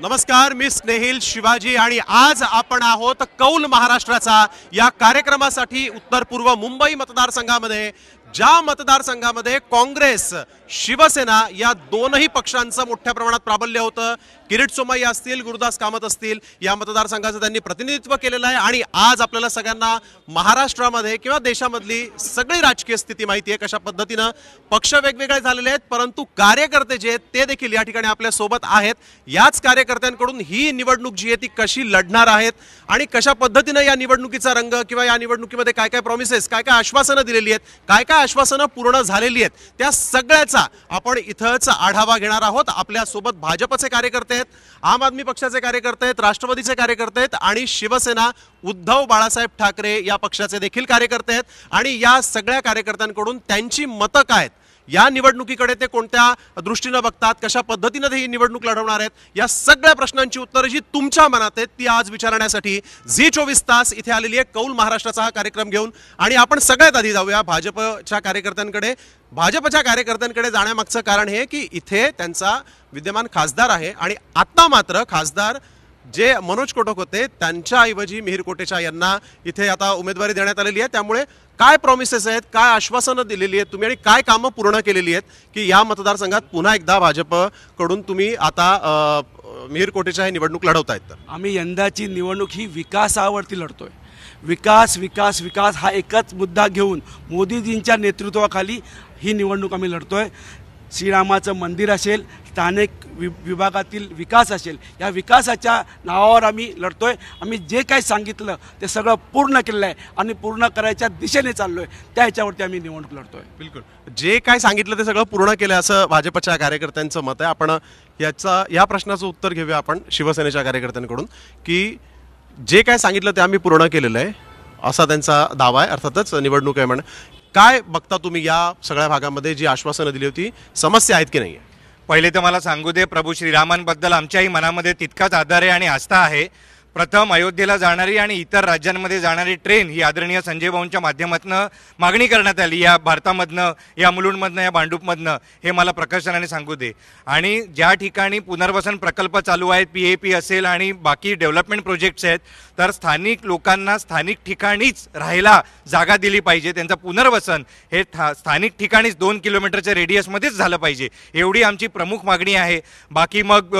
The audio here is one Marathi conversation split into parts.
नमस्कार, मी स्नेहिल शिवाजी आणि आज आपण आहोत कौल महाराष्ट्राचा या कार्यक्रमासाठी उत्तर पूर्व मुंबई मतदारसंघामध्ये, ज्या मतदारसंघामध्ये काँग्रेस शिवसेना या दोनही पक्षांचं मोठ्या प्रमाणात प्राबल्य होतं। किरीट सोमय्या असतील, गुरुदास कामत असतील, या मतदारसंघाचं त्यांनी प्रतिनिधित्व केलेलं आहे। आणि आज आपल्याला सगळ्यांना महाराष्ट्रामध्ये किंवा देशामधली सगळी राजकीय स्थिती माहिती आहे, कशा पद्धतीने पक्ष वेगवेगळे झालेले आहेत, परंतु कार्यकर्ते जे आहेत ते देखील या ठिकाणी आपल्या सोबत आहेत। याच कार्यकर्त्यांकडून ही निवडणूक जी आहे ती कशी लढणार आहेत आणि कशा पद्धतीने या निवडणुकीचा रंग किंवा या निवडणुकीमध्ये काय काय प्रॉमिसेस, काय काय आश्वासनं दिलेली आहेत, काय काय आश्वासनं पूर्ण झालेली आहेत, त्या सगळ्याचा आपण इथंच आढावा घेणार आहोत। आपल्या सोबत भाजपचे कार्यकर्ते आहेत, आम आदमी पक्षाचे कार्यकर्ते आहेत, राष्ट्रवादीचे कार्यकर्ते आहेत आणि शिवसेना उद्धव बाळासाहेब ठाकरे या पक्षाचे देखील कार्यकर्ते आहेत। आणि या सगळ्या कार्यकर्त्यांकडून त्यांची मतं काय आहेत, या निवडणुकीकडे ते कोणत्या दृष्टीने बघतात, कशा पद्धतीने ते ही निवडणूक लढवणार आहेत, या सगळ्या प्रश्नांची उत्तरे जी तुमच्या मनात आहेत ती आज विचारण्यासाठी झी 24 तास इथे आलेली आहे कौल महाराष्ट्राचा हा कार्यक्रम घेऊन। आणि आपण सगळ्यात आधी जाऊया भाजपच्या कार्यकर्त्यांकडे। भाजपच्या कार्यकर्त्यांकडे जाण्यामागचं कारण हे की इथे त्यांचा विद्यमान खासदार आहे आणि आता मात्र खासदार जे मनोज कोटक होते त्यांच्याऐवजी मिहिर कोटेचा यांना इथे आता उमेदवारी देण्यात आलेली आहे। त्यामुळे काय प्रॉमिसेस आहेत, काय आश्वासनं दिलेली आहेत तुम्ही आणि काय कामं पूर्ण केलेली आहेत की या मतदारसंघात पुन्हा एकदा भाजपकडून तुम्ही आता मिहिर कोटेचा ही निवडणूक लढवतायत? तर आम्ही यंदाची निवडणूक ही विकासावरती लढतोय। विकास विकास विकास हा एकच मुद्दा घेऊन मोदीजींच्या नेतृत्वाखाली ही निवडणूक आम्ही लढतोय। श्रीरामाचं मंदिर असेल, स्थानिक विभागातील विकास असेल, या विकासाच्या नावावर आम्ही लढतोय। आम्ही जे काही सांगितलं ते सगळं पूर्ण केलेलं आहे आणि पूर्ण करायच्या दिशेने चाललोय, त्या ह्याच्यावरती आम्ही निवडणूक लढतोय। बिलकुल, जे काय सांगितलं ते सगळं पूर्ण केलं असं भाजपच्या कार्यकर्त्यांचं मत आहे। आपण या प्रश्नाचं उत्तर घेऊया आपण शिवसेनेच्या कार्यकर्त्यांकडून की जे काय सांगितलं ते आम्ही पूर्ण केलेलं आहे असा त्यांचा दावा आहे। अर्थातच निवडणूक आहे म्हणून काय बघता तुम्ही या सगळ्या भागामध्ये जी आश्वासनं दिली होती, समस्या आहेत की नाही? पहिले तर मला सांगू दे, प्रभू श्रीरामांबद्दल आमच्याही मनामध्ये तितकाच आदर आहे आणि आस्था आहे। प्रथम अयोध्येला जाणारी आणि इतर राज्यांमध्ये जाणारी ट्रेन ही आदरणीय संजय भाऊंच्या माध्यमातून मागणी करण्यात आली, या भारतामधनं, या मुलुंडमधनं, या भांडूपमधनं, हे मला प्रकर्षाने सांगू दे। आणि ज्या ठिकाणी पुनर्वसन प्रकल्प चालू आहेत, PAP असेल आणि बाकी डेव्हलपमेंट प्रोजेक्ट्स आहेत, तर स्थानिक लोकांना स्थानिक ठिकाणीच राहायला जागा दिली पाहिजे। त्यांचं पुनर्वसन हे स्थानिक ठिकाणीच 2 किलोमीटरच्या रेडियसमध्येच झालं पाहिजे, एवढी आमची प्रमुख मागणी आहे। बाकी मग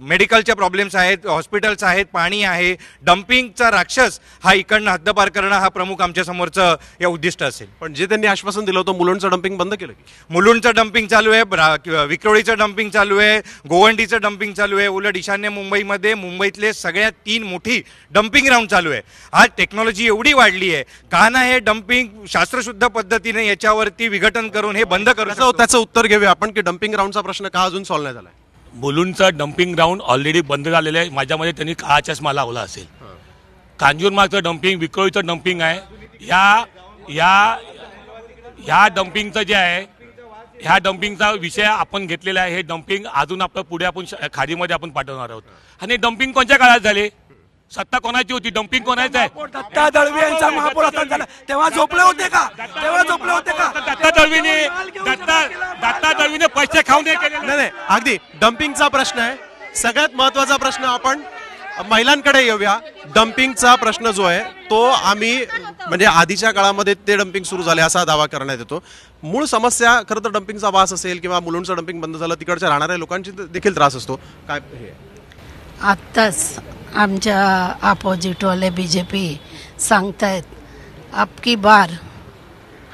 मेडिकलच्या प्रॉब्लेम्स आहेत, हॉस्पिटल आहेत, पाणी आहे, डम्पिंगचा राक्षस हा इकडनं हद्दपार करणं हा प्रमुख आमच्या समोरचं या उद्दिष्ट असेल। पण जे त्यांनी आश्वासन दिलं होतं मुलुंडचं डम्पिंग बंद केलं की? मुलुंडचं डम्पिंग चालू आहे, विक्रोळीचं डम्पिंग चालू आहे, गोवंडीचं डम्पिंग चालू आहे। उलट ईशान्य मुंबईमध्ये मुंबईतले सगळ्यात 3 मोठी डम्पिंग ग्राउंड चालू आहे। आज टेक्नॉलॉजी एवढी वाढली आहे, का ना हे डम्पिंग शास्त्रशुद्ध पद्धतीने याच्यावरती विघटन करून हे बंद करू। त्याचं उत्तर घेऊया आपण की डम्पिंग ग्राउंडचा प्रश्न का अजून सॉल्व्ह नाही झाला? मुलुंडचं डम्पिंग ग्राउंड ऑलरेडी बंद झालेलं आहे। माझ्यामध्ये त्यांनी काळा चष्मा लावला असेल। कांजूरमार्गचं डम्पिंग, विक्रोळीचं डम्पिंग आहे। ह्या डम्पिंगचं जे आहे, ह्या डम्पिंगचा विषय आपण घेतलेला आहे। हे डम्पिंग अजून आपलं पुढे आपण खाडीमध्ये आपण पाठवणार आहोत। आणि डम्पिंग कोणत्या काळात झाले? सत्ता कोणाची होती? डम्पिंग कोणाचं आहे? दत्ता दळवी यांचा महापौर असताना तेव्हा झोपले होते का? दत्ता दळवीने पैसे खाऊन हे केले नाही। अगदी डम्पिंगचा प्रश्न आहे, सगळ्यात महत्वाचा प्रश्न। आपण महिलांकडे येऊया। डम्पिंगचा प्रश्न जो आहे तो आम्ही म्हणजे आधीच्या काळामध्ये ते डम्पिंग सुरू झाले असा दावा करण्यात येतो। मूळ समस्या खरं तर डम्पिंगचा वास असेल किंवा मुलुंडचं डम्पिंग बंद झालं, तिकडच्या राहणाऱ्या लोकांची देखील त्रास असतो। काय हे आत्ताच आमच्या अपोजिटवाले BJP सांगतायत अबकी बार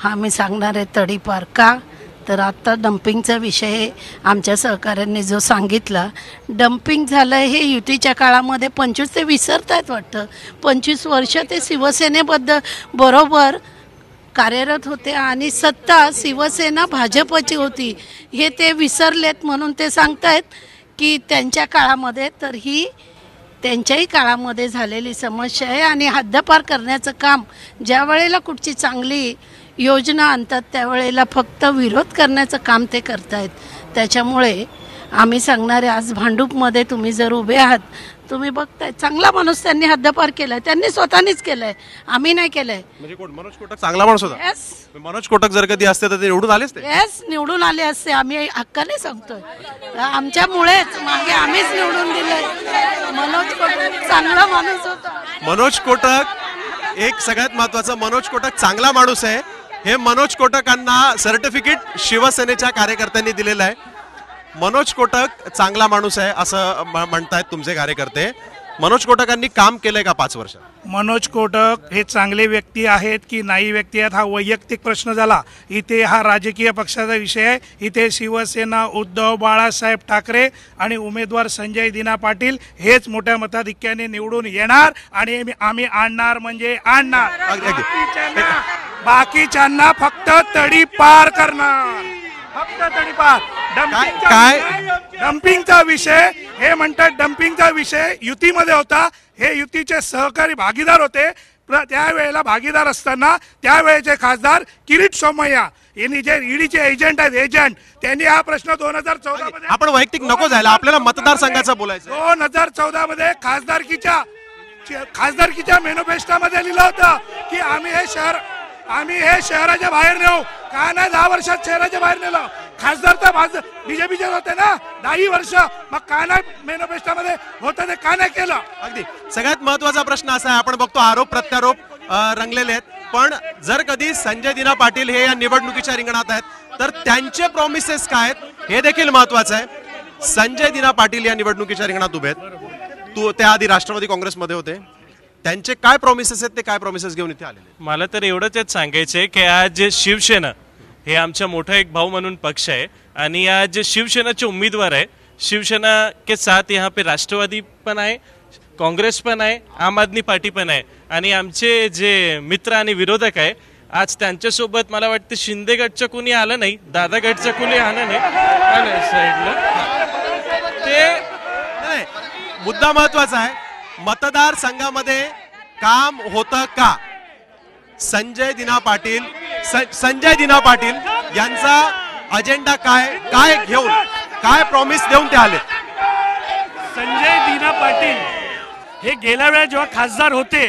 आम्ही सांगणार आहे तडीपार का? तर आत्ता डम्पिंगचा विषय आमच्या सहकाऱ्यांनी जो सांगितला, डम्पिंग झालं हे युतीच्या काळामध्ये 25 ते विसरतायत वाटतं। 25 वर्ष ते शिवसेनेबद्दल बरोबर कार्यरत होते आणि सत्ता शिवसेना भाजपची होती हे ते विसरलेत, म्हणून ते सांगतायत की त्यांच्या काळामध्ये, तर ही त्यांच्याही काळामध्ये झालेली समस्या आहे। आणि हद्दपार करण्याचं काम ज्या वेळेला कुठची चांगली योजना आणतात त्यावेळेला फक्त विरोध करण्याचं काम ते करतायत। त्याच्यामुळे आम्ही सांगणारे आज भांडूपमध्ये तुम्ही जर उभे आहात, तुम्ही बघताय चांगला माणूस त्यांनी हद्दपार केलाय, त्यांनी स्वतःनीच केलंय, आम्ही नाही केलंय. म्हणजे कोण? मनोज कोटक चांगला माणूस होता. येस मनोज कोटक जर कधी असते तर ते निवडून आलेच ते. येस निवडून आले असते, आम्ही हक्काने सांगतोय. आमच्यामुळेच मागे आम्हीच निवडून दिलंय. मनोज कोटक चांगला माणूस होता. मनोज कोटक एक सगळ्यात महत्वाचं, मनोज कोटक चांगला माणूस आहे. हे मनोज कोटकांना सर्टिफिकेट शिवसेनेच्या कार्यकर्त्यांनी दिलेलं आहे. मनोज कोटक चांगला माणूस आहे असं म्हणतायत तुमचे कार्यकर्ते. मनोज कोटकांनी काम केलंय का 5 वर्षात? मनोज कोटक हे चांगले व्यक्ती आहेत की नाही व्यक्ती आहेत हा वैयक्तिक प्रश्न झाला. इथे हा राजकीय पक्षाचा विषय आहे. इथे शिवसेना, उद्धव बाळासाहेब ठाकरे आणि उमेदवार संजय दिना पाटील हेच मोठ्या मताधिक्याने निवडून येणार आणि आम्ही आणणार म्हणजे आणणार. बाकीच्यांना फक्त तडीपार करणार, फक्त तडीपार. डम्पिंगचा विषय हे म्हणतात, डम्पिंगचा विषय युतीमध्ये होता. हे युतीचे सहकारी भागीदार होते. त्यावेळेला भागीदार असताना त्यावेळेचे खासदार किरीट सोमय्या यांनी जे ईडीचे एजंट आहेत, एजंट त्यांनी हा प्रश्न 2014 मध्ये, आपण वैयक्तिक नको जायला, आपल्याला मतदारसंघाचं बोलायचं. 2014 मध्ये खासदारकीच्या मॅनिफेस्टोमध्ये लिहिलं होतं की आम्ही हे शहराच्या बाहेर नेऊ. का नाही 10 वर्षात शहराच्या बाहेर नेलं? खासदार तर बीजेपीचे होते ना 10 वर्ष, मग का नाही मॅनिफेस्टोमध्ये होतं ते का नाही केलं? अगदी सगळ्यात महत्वाचा प्रश्न असा आहे, आपण बघतो आरोप प्रत्यारोप रंगलेले आहेत, पण जर कधी संजय दिना पाटील हे या निवडणुकीच्या रिंगणात आहेत तर त्यांचे प्रॉमिसेस काय आहेत हे देखील महत्वाचं आहे. संजय दिना पाटील या निवडणुकीच्या रिंगणात उभे आहेत. त्याआधी राष्ट्रवादी काँग्रेसमध्ये होते. त्यांचे काय प्रॉमिसेस आहेत, ते काय प्रॉमिसेस घेऊन इथे आलेले? मला तर एवढंच सांगायचंय की आज शिवसेना हे आमचा मोठा एक भाऊ म्हणून पक्ष आहे आणि आज शिवसेनाचे उमेदवार आहे. शिवसेना के साथ यहाँ पे राष्ट्रवादी पण आहे, काँग्रेस पण आहे, आम आदमी पार्टी पण आहे आणि आमचे जे मित्र आणि विरोधक आहे आज त्यांच्यासोबत मला वाटतं शिंदे गटचं कोणी आलं नाही, दादा गटचं कोणी आलं नाही साईडला. ते मुद्दा महत्वाचा आहे. मतदारसंघामध्ये काम होतं का? संजय दिना पाटील यांचा अजेंडा काय घेऊन, काय प्रॉमिस देऊन ते आले? संजय दिना पाटील हे गेल्या वेळेला जेव्हा खासदार होते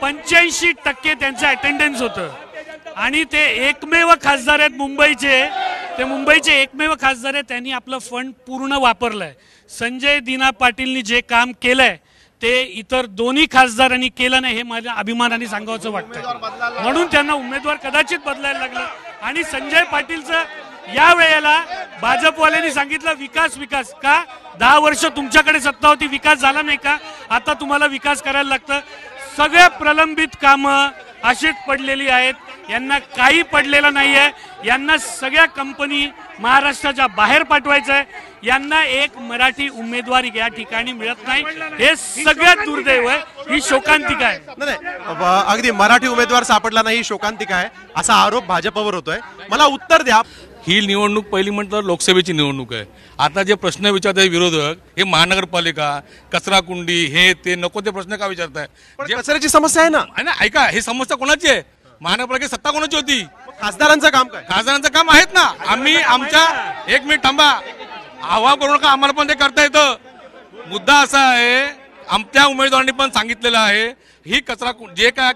85% त्यांचं अटेंडन्स होतं आणि ते एकमेव खासदार आहेत मुंबईचे. ते मुंबईचे एकमेव खासदार आहेत, त्यांनी आपलं फंड पूर्ण वापरलंय. संजय दिना पाटीलनी जे काम केलंय ते इतर दोन्ही खासदारांनी केलं नाही, हे माझ्या अभिमानाने सांगावंसं वाटतं. म्हणून त्यांना उमेदवार कदाचित बदलायला लागलं. आणि संजय पाटीलचं या वेळेला भाजपवाल्यांनी सांगितलं विकास विकास. का 10 वर्ष तुमच्याकडे सत्ता होती, विकास झाला नाही का? आता तुम्हाला विकास करायला लागतं. सगळ्या प्रलंबित कामं अशीच पडलेली आहेत, यांना काही पडलेलं नाही आहे. यांना सगळ्या कंपनी महाराष्ट्राच्या बाहेर पाठवायचं आहे. यांना एक मराठी उमेदवार या ठिकाणी मिळत नाही, हे सगळ्यात दुर्दैव आहे. ही शोकांतिका आहे. नाही, अगदी मराठी उमेदवार सापडला नाही, शोकांतिका आहे असा आरोप भाजपवर होतोय. मला उत्तर द्या. ही निवडणूक पहिली म्हटलं लोकसभेची निवडणूक आहे. आता जे प्रश्न विचारताय विरोधक, हे महानगरपालिका, कचरा कुंडी, हे ते नको ते प्रश्न का विचारताय? कचऱ्याची समस्या आहे ना. ऐका, ही समस्या कोणाची आहे? महानगरपालिकेची सत्ता कोणाची होती? खासदारांचं काम काय? खासदारांचं काम आहेत ना. आम्ही आमच्या, एक मिनिट थांबा, आव्हान करू नका, आम्हाला पण ते करता येतं. मुद्दा असा आहे, आमच्या उमेदवारांनी पण सांगितलेलं आहे, ही कचरा जे काय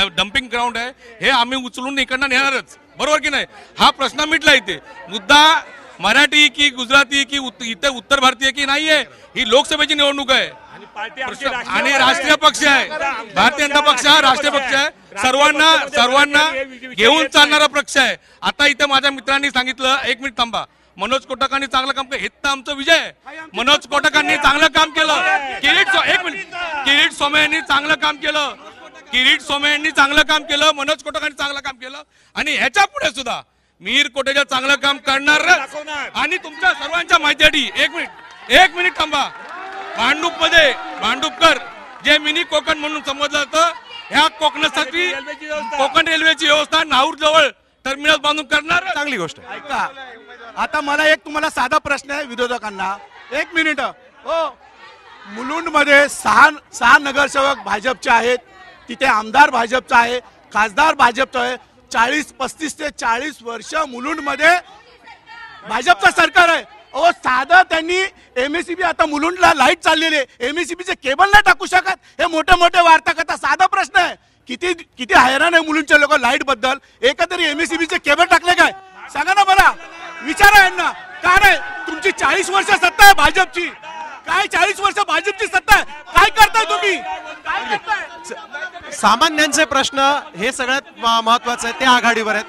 डम्पिंग ग्राउंड आहे हे आम्ही उचलून इकडनं नेणारच, बरोबर की नाही? हा प्रश्न मिटला इथे. मुद्दा मराठी की गुजराती की इथे उत्तर भारतीय की नाहीये, ही लोकसभेची निवडणूक आहे आणि राष्ट्रीय पक्ष आहे. भारतीय जनता पक्ष हा राष्ट्रीय पक्ष आहे, सर्वांना घेऊन चालणारा पक्ष आहे. आता इथे माझ्या मित्रांनी सांगितलं, एक मिनिट थांबा, मनोज कोटकांनी चांगलं काम केलं, हे तर आमचा विजय आहे. मनोज कोटकांनी चांगलं काम केलं. किरीट सोमय्या यांनी चांगलं काम केलं. मनोज कोटकांनी चांगलं काम केलं आणि ह्याच्या पुढे सुद्धा मिहीर कोटेच्या चांगलं काम करणार. आणि तुमच्या सर्वांच्या माहितीसाठी एक मिनिट थांबा, भांडूपकर जे मिनी कोकण म्हणून समजलं जातं, ह्या कोकणासाठी कोकण रेल्वेची व्यवस्था नाहूर जवळ टर्मिनल बांधून करणार. चांगली गोष्ट आहे. ऐका, आता मला एक तुम्हाला साधा प्रश्न आहे विरोधकांना. 1 मिनिट. हो, मुलुंडमध्ये 6 नगरसेवक भाजपचे आहेत, तिथे आमदार भाजपचा आहे, खासदार भाजपचा आहे. 35 ते 40 वर्ष मुलुंडमध्ये भाजपचं सरकार आहे. ओ साधं त्यांनी MSCB आता मुलुंडला लाईट चाललेली आहे, MSCBचे केबल नाही टाकू शकत. हे मोठे मोठे वार्ता करता. साधा प्रश्न आहे, किती किती हैराण आहे मुलुंडचे लोक लाईट बद्दल. एखाद्या MSCBचे केबल टाकले काय सांगा ना मला, विचारा यांना. का नाही, तुमची 40 वर्ष सत्ता आहे भाजपची, काय 40 वर्ष भाजपची सत्ता आहे, काय करताय तुम्ही, काय करताय? सामान्यांचे प्रश्न हे सगळ्यात महत्वाचे आहेत, ते आघाडीवर आहेत.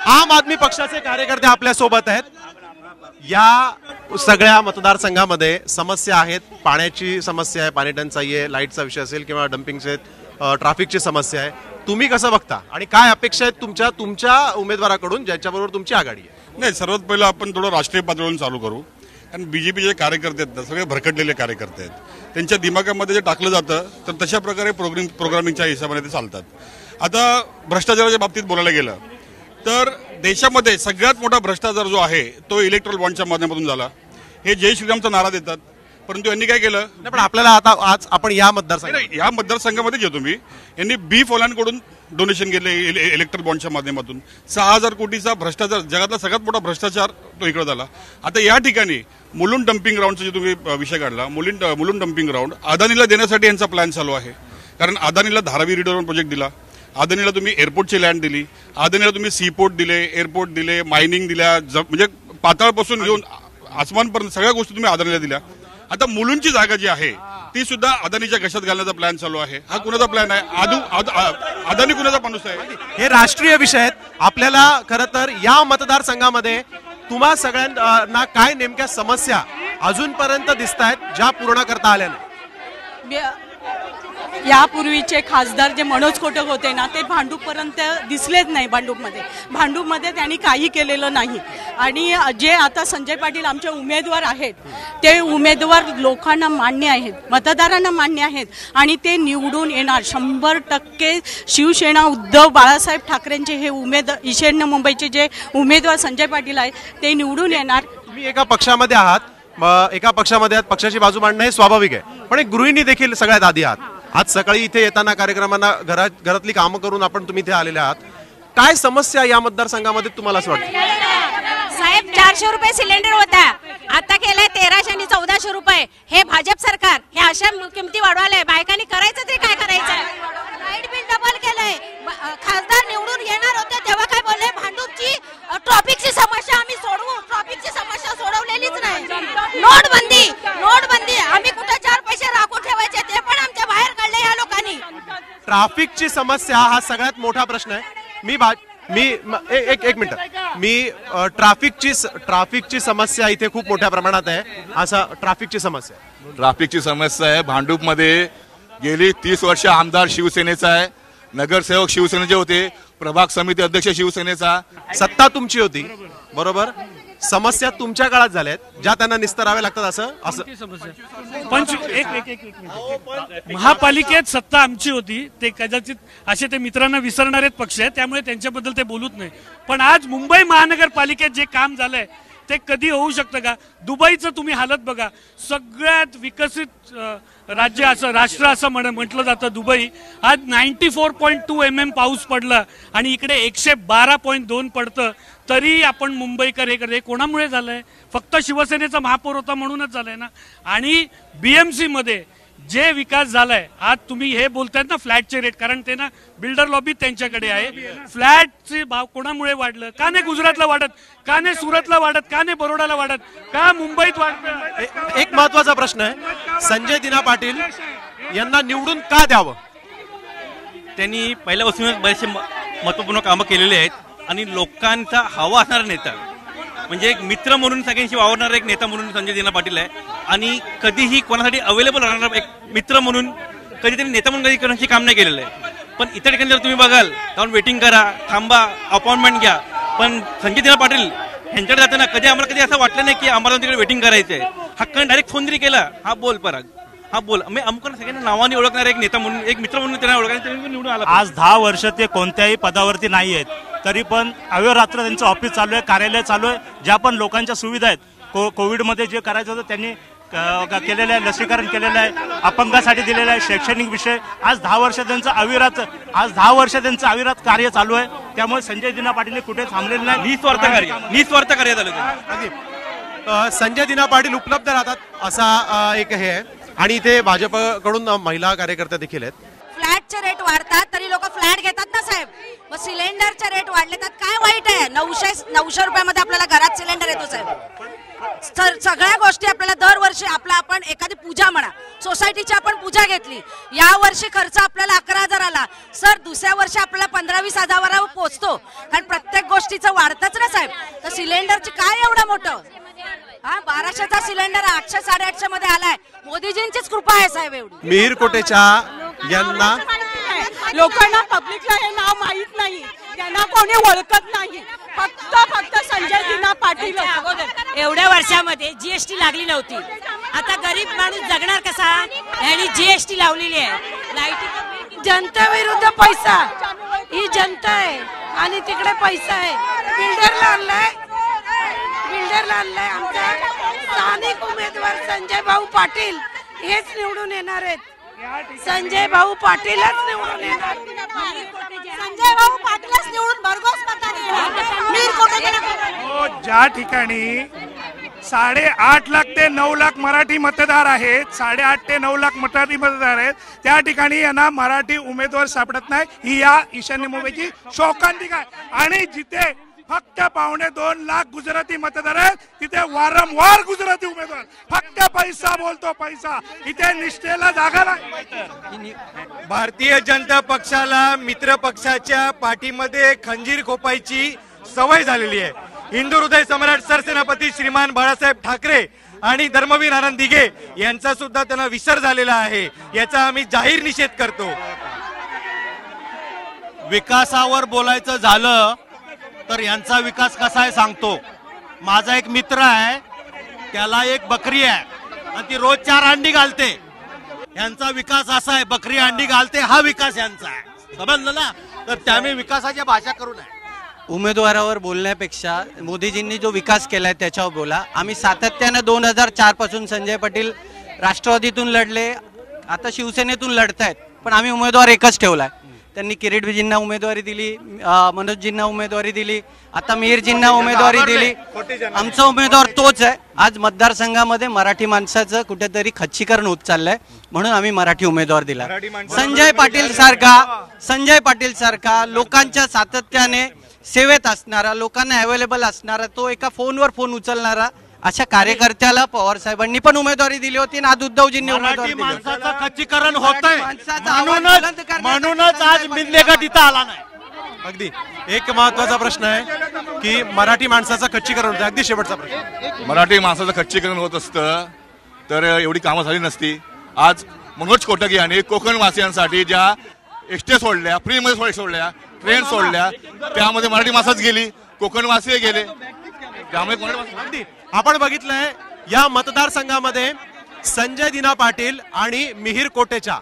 आम आदमी पक्षाचे कार्यकर्ते आपल्या सोबत आहेत. या सगळ्या मतदारसंघामध्ये समस्या आहेत, पाण्याची समस्या आहे, पाणी टंचाई आहे, लाईटचा विषय असेल किंवा डम्पिंगचे ट्रॅफिकची समस्या आहे. तुम्ही कसं बघता आणि काय अपेक्षा आहेत तुमच्या उमेदवाराकडून ज्याच्याबरोबर तुमची आघाडी आहे? नाही, सर्वात पहिलं आपण थोडं राष्ट्रीय पातळीवरून चालू करू. कारण BJP कार्य करते आहेत ना, सगळे भरकटलेले कार्यकर्ते आहेत. त्यांच्या दिमागामध्ये जे टाकलं जातं तर तशा प्रकारे प्रोग्रामिंगच्या हिशोबाने ते चालतात. आता भ्रष्टाचाराच्या बाबतीत बोलायला गेलं तर देशामध्ये सगळ्यात मोठा भ्रष्टाचार जो आहे तो इलेक्ट्रॉल बॉन्डच्या माध्यमातून झाला. हे जय श्रीरामचा नारा देतात, परंतु यांनी काय केलं? पण आपल्याला आता आज आपण या मतदारसंघामध्ये घेतो मी, यांनी बी फोलांकडून डोनेशन घेतले इलेक्ट्रॉल बॉन्डच्या माध्यमातून. 6,000 कोटीचा भ्रष्टाचार, जगातला सगळ्यात मोठा भ्रष्टाचार तो इकडे झाला. आता या ठिकाणी मुलुंड डम्पिंग ग्राउंडचा जे तुम्ही विषय काढला, मुलुंड डम्पिंग ग्राउंड अदानीला देण्यासाठी यांचा प्लॅन चालू आहे. कारण अदानीला धारावी रिव्हर प्रोजेक्ट दिला, अदानीला तुम्ही एअरपोर्टची लँड दिली, अदानीला तुम्ही सीपोर्ट दिले, एअरपोर्ट दिले, मायनिंग दिल्या, म्हणजे पाताळपासून घेऊन आसमानपर्यंत सगळ्या गोष्टी तुम्ही अदानीला दिल्या. आता मुलुंडची जागा जी आहे ती सुद्धा अदानीच्या घशात घालण्याचा प्लॅन चालू आहे. हा कुणाचा प्लॅन आहे? अदानी कुणाचा माणूस आहे? हे राष्ट्रीय विषय आहेत. आपल्याला खरं तर या मतदारसंघामध्ये तुम्हा सगळ्यांना काय नेमक्या समस्या अजूनपर्यंत दिसत आहेत ज्या पूर्ण करता आल्या नाही? यापूर्वीचे खासदार जे मनोज कोटक होते ना, ते भांडूपपर्यंत दिसलेच नाही. भांडूपमध्ये त्यांनी काही केलेलं नाही. आणि जे आता संजय पाटील आमचे उमेदवार आहेत, ते उमेदवार लोकांना मान्य आहेत, मतदारांना मान्य आहेत आणि ते निवडून येणार 100%. शिवसेना उद्धव बाळासाहेब ठाकरेंचे हे ईशान्य मुंबईचे जे उमेदवार संजय पाटील आहेत ते निवडून येणार. तुम्ही एका पक्षामध्ये आहात, पक्षाची बाजू मांडणं हे स्वाभाविक आहे, पण एक गृहिणी देखील सगळ्यात आधी आहात. आज सकाळी इथे येताना कार्यक्रमांना घरातली कामं करून तुम्ही इथे आलेले आहात. काय समस्या या मतदारसंघामध्ये तुम्हाला असं वाटतं? साहेब, 400 रुपये सिलेंडर होता, आता केलाय 1300 आणि 1400 रुपये. हे भाजप सरकार हे अशा किमती वाढवायला बायकांनी करायचं ते काय करायचं? लाईट बिल डबल केलंय. खासदार निवडून येणार होते तेव्हा काय बोलले? भांडूपची ट्रॉफिकची समस्या आम्ही सोडवू. ट्रॉफिकची समस्या सोडवलेलीच नाही. नोटबंदी आम्ही कुठे 4 पैसे राखून ठेवायचे ते पण आमच्या बाहेर काढले या लोकांनी. ट्रॅफिकची समस्या हा सगळ्यात मोठा प्रश्न आहे. एक मिनिट, मी ट्रॅफिकची समस्या इथे खूप मोठ्या प्रमाणात आहे. असं ट्रॅफिकची समस्या आहे. भांडूपमध्ये गेली 30 वर्ष आमदार शिवसेनेचा आहे, नगरसेवक शिवसेनेचे होते, प्रभाग समिती अध्यक्ष शिवसेनेचा. सत्ता तुमची होती, बरोबर? समस्या तुमच्या काळात झाल्यात ज्या त्यांना निस्तराव्या लागतात. असं महापालिकेत सत्ता आमची होती, ते कदाचित असे ते मित्रांना विसरणारे पक्ष आहेत, त्यामुळे त्यांच्याबद्दल ते बोलत नाही. पण आज मुंबई महानगरपालिकेत जे काम झालंय ते कधी होऊ शकतं का? दुबईचं तुम्ही हालत बघा. सगळ्यात विकसित राज्य असं, राष्ट्र असं म्हटलं जातं दुबई. आज 94.2 mm पाऊस पडला आणि इकडे 112.2 पडतं, तरी आपण मुंबईकर हे करते. कोणामुळे झालंय? फक्त शिवसेनेचा महापौर होता म्हणूनच झालंय ना. आणि BMC मध्ये जे विकास झालाय, आज तुम्ही हे बोलतायत ना फ्लॅटचे रेट, कारण ते ना बिल्डर लॉबी त्यांच्याकडे आहे. फ्लॅटचे भाव कोणामुळे वाढलं? का नाही गुजरातला वाढत? का नाही सुरतला वाढत? का नाही बरोडाला वाढत? का मुंबईत वाढत? एक महत्वाचा प्रश्न आहे, संजय दिना पाटील यांना निवडून का द्यावं? त्यांनी पहिल्यापासूनच बरेचसे महत्वपूर्ण कामं केलेली आहेत आणि लोकांचा हवा असणारा नेता, म्हणजे एक मित्र म्हणून सगळ्यांशी वावरणारा एक नेता म्हणून संजय दिना पाटील आहे. आणि कधीही कोणासाठी अवेलेबल राहणारा एक मित्र म्हणून, कधी त्यांनी नेता म्हणून कधी करण्याचे काम नाही केलेलं आहे. पण इतर ठिकाणी जर तुम्ही बघाल जाऊन वेटिंग करा, थांबा, अपॉइंटमेंट घ्या. पण संजय दिना पाटील यांच्याकडे जाताना कधी आम्हाला कधी असं वाटलं नाही की आम्हाला तिकडे वेटिंग करायचंय. हक्काने डायरेक्ट फोन जरी केला, हा बोल पराग, हा बोल, मी अमुक सगळ्यांना नावाने ओळखणारा एक नेता म्हणून, एक मित्र म्हणून त्यांना ओळखणार, निवडून आला. आज 10 वर्ष ते कोणत्याही पदावरती नाही आहेत, तरी पण अहोरात्र त्यांचं ऑफिस चालू आहे, कार्यालय चालू आहे. ज्या पण लोकांच्या सुविधा आहेत, कोविडमध्ये जे करायचं होतं त्यांनी केलेलं आहे, लसीकरण केलेलं आहे, अपंगासाठी दिलेलं आहे, शैक्षणिक विषय. आज 10 वर्ष त्यांचं अविरत कार्य चालू आहे. त्यामुळे संजय दिना पाटील कुठे थांबलेले नाही, निस्वार्थ कार्य झालं. संजय दिना पाटील उपलब्ध राहतात असा एक हे आहे आणि इथे भाजपकडून महिला कार्यकर्ते देखील आहेत. फ्लॅटचे रेट वाढतात तरी लोक फ्लॅट घेतात ना साहेब. मग सिलेंडरचे रेट वाढले तर काय वाईट आहे? 900 रुपयामध्ये आपल्याला घरात सिलेंडर येतो साहेब. सगळ्या गोष्टी आपल्याला दरवर्षी आपण एखादी पूजा म्हणा, सोसायटीची आपण पूजा घेतली, या वर्षी खर्च आपल्याला 11,000 आला सर, दुसऱ्या वर्षी आपल्याला 15-20 हजारावर पोहोचतो. कारण प्रत्येक गोष्टीचं वाढतच ना साहेब. तर सिलेंडरची काय एवढं मोठं? 1200चा सिलेंडर 800-850 मध्ये आलाय. मोदीजींचीच कृपा आहे साहेब एवढी. मिहिर कोटेचा यांना लोकांना पब्लिकला हे नाव माहित नाही, त्यांना कोणी ओळखत नाही. फक्त संजय दिना पाटील. एवढ्या वर्षामध्ये जीएसटी लागली नव्हती. आता गरीब माणूस जगणार कसा? यांनी जीएसटी लावलेली आहे. लाईट जनतेविरुद्ध पैसा, ही जनता आहे आणि तिकडे पैसा आहे. बिल्डरला आणलाय आमचा स्थानिक उमेदवार संजय भाऊ पाटील हेच निवडून येणार आहेत. संजय भाऊ पाटीलच निवडून येणार. संजय भाऊ पाटीलच निवडून भरघोस मताने. ज्या ठिकाणी 8.5 लाख ते 9 लाख मराठी मतदार आहेत, 8.5 ते 9 लाख मराठी मतदार आहेत, त्या ठिकाणी यांना मराठी उमेदवार सापडत नाही. ही या ईशान्य मुंबईची शोकांतिका आहे. आणि जिथे फक्त 2.25 लाख गुजराती मतदार आहेत तिथे वारंवार गुजराती उमेदवार फक्त पैसा बोलतो, पैसा. इथे निष्ठेला जागा नाही. भारतीय जनता पक्षाला मित्र पक्षाच्या पाठीमध्ये खंजीर खोपायची सवय झालेली आहे. हिंदू हृदय सम्राट सरसेनापती श्रीमान बाळासाहेब ठाकरे आणि धर्मवीर आनंद दिघे यांचा सुद्धा त्यांना विसर झालेला आहे. याचा आम्ही जाहीर निषेध करतो. विकासावर बोलायचं झालं तर यांचा विकास कसा आहे सांगतो. माझा एक मित्र आहे, त्याला एक बकरी आहे आणि ती रोज 4 अंडी घालते. यांचा विकास असा आहे, बकरी अंडी घालते हा विकास यांचा आहे. समजलं ना? तर त्यामुळे विकासाची भाषा करू नये. उमेदवारावर बोलण्यापेक्षा मोदीजींनी जो विकास केलाय त्याच्यावर बोला. आम्ही सातत्याने 2004 पासून संजय पाटील राष्ट्रवादीतून लढले, आता शिवसेनेतून लढतायत, पण आम्ही उमेदवार एकच ठेवलाय. त्यांनी किरीटजींना उमेदवारी दिली, मनोजजींना उमेदवारी दिली, आता मिहिरजींना उमेदवारी दिली. आमचा उमेदवार तोच आहे. आज मतदारसंघामध्ये मराठी माणसाचं कुठेतरी खच्चीकरण होत चाललंय, म्हणून आम्ही मराठी उमेदवार दिला. संजय पाटील सारखा लोकांच्या सातत्याने सेवेत असणारा, लोकांना अवेलेबल असणारा, तो एका फोनवर फोन उचलणारा अशा कार्यकर्त्याला पवार साहेबांनी पण उमेदवारी दिली होती आणि आज उद्धवजींनी उमेदवारी दिली. माणसाचं खच्चीकरण होतंय म्हणूनच आज मिंदेगड इथं आला नाही. अगदी एक महत्वाचा प्रश्न आहे की मराठी माणसाचं खच्चीकरण होतं. अगदी शेवटचा प्रश्न. मराठी माणसाचं खच्चीकरण होत असतं तर एवढी कामं झाली नसती. आज मनोज कोटक यांनी कोकणवासियांसाठी ज्या एसटी सोडल्या, फ्रीमध्ये सोडल्या, ट्रेन सोडल्या, त्यामध्ये मराठी माणसंच गेली, कोकणवासी गेले. त्यामुळे अगदी आपण बघितलंय या मतदारसंघामध्ये संजय दिना पाटील आणि मिहिर कोटेचा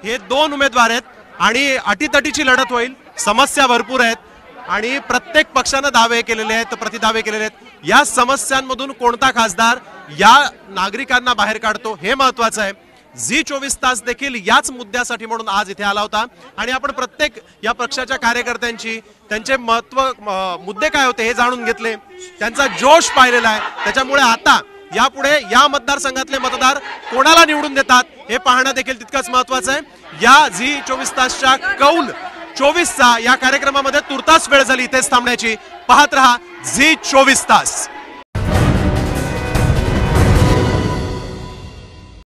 हे 2 उमेदवार आहेत आणि अटीतटीची लढत होईल. समस्या भरपूर आहेत आणि प्रत्येक पक्षानं दावे केलेले आहेत, प्रतिदावे केलेले आहेत. या समस्यांमधून कोणता खासदार या नागरिकांना बाहेर काढतो हे महत्वाचं आहे. झी 24 तास देखील याच मुद्द्यासाठी म्हणून आज इथे आला होता आणि आपण प्रत्येक या पक्षाच्या कार्यकर्त्यांची त्यांचे मुद्दे काय होते हे जाणून घेतले, त्यांचा जोश पाहिलेला आहे. त्याच्यामुळे आता यापुढे या मतदारसंघातले मतदार कोणाला निवडून देतात हे पाहणं देखील तितकंच महत्वाचं आहे. या झी 24 तासच्या कौल 24चा या कार्यक्रमामध्ये तुर्तास वेळ झाली इथेच थांबण्याची. पाहत रहा झी 24 तास.